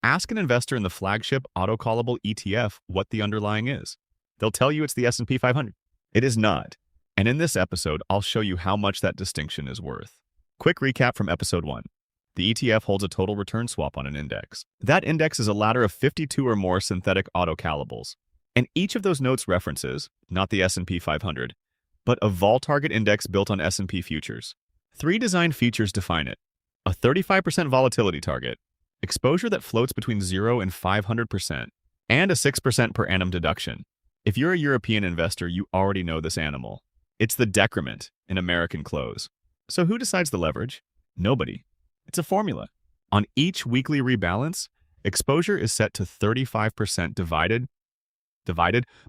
Ask an investor in the flagship Autocallable ETF what the underlying is. They'll tell you it's the S&P 500. It is not. And in this episode, I'll show you how much that distinction is worth. Quick recap from episode 1. The ETF holds a total return swap on an index. That index is a ladder of 52 or more synthetic autocallables. And each of those notes references, not the S&P 500, but a vol target index built on S&P futures. 3 design features define it. A 35% volatility target, exposure that floats between 0 and 500%, and a 6% per annum deduction. If you're a European investor, you already know this animal. It's the decrement in American close. So who decides the leverage? Nobody. It's a formula. On each weekly rebalance, exposure is set to 35% divided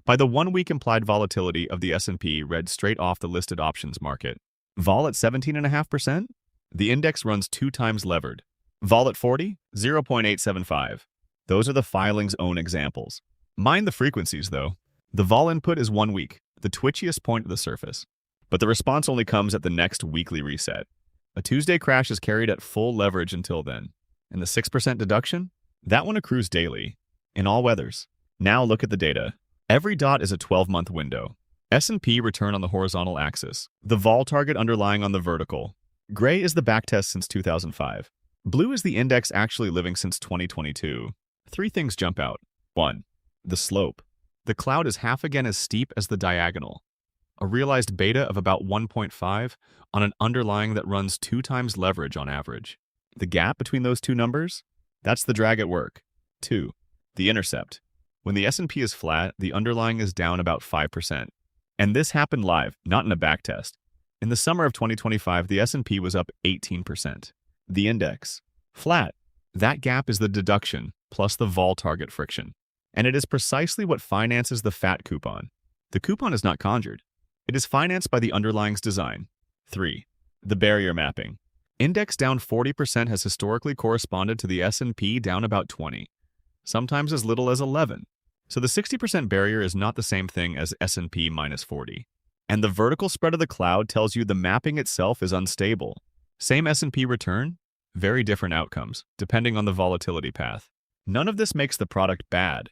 by the 1-week implied volatility of the S&P read straight off the listed options market. Vol at 17.5%? The index runs 2 times levered. Vol at 40? 0.875. Those are the filing's own examples. Mind the frequencies, though. The vol input is 1 week, the twitchiest point of the surface. But the response only comes at the next weekly reset. A Tuesday crash is carried at full leverage until then. And the 6% deduction? That one accrues daily, in all weathers. Now look at the data. Every dot is a 12-month window. S&P return on the horizontal axis. The vol target underlying on the vertical. Gray is the backtest since 2005. Blue is the index actually living since 2022. 3 things jump out. 1. The slope. The cloud is half again as steep as the diagonal. A realized beta of about 1.5 on an underlying that runs 2 times leverage on average. The gap between those 2 numbers? That's the drag at work. 2. The intercept. When the S&P is flat, the underlying is down about 5%. And this happened live, not in a backtest. In the summer of 2025, the S&P was up 18%. The index. Flat. That gap is the deduction, plus the vol target friction. And it is precisely what finances the fat coupon. The coupon is not conjured. It is financed by the underlying's design. 3. The barrier mapping. Index down 40% has historically corresponded to the S&P down about 20, sometimes as little as 11. So the 60% barrier is not the same thing as S&P minus 40. And the vertical spread of the cloud tells you the mapping itself is unstable. Same S&P return, very different outcomes, depending on the volatility path. None of this makes the product bad.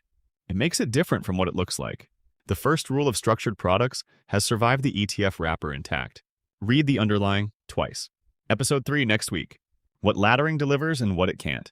It makes it different from what it looks like. The first rule of structured products has survived the ETF wrapper intact. Read the underlying twice. Episode 3 next week. What laddering delivers and what it can't.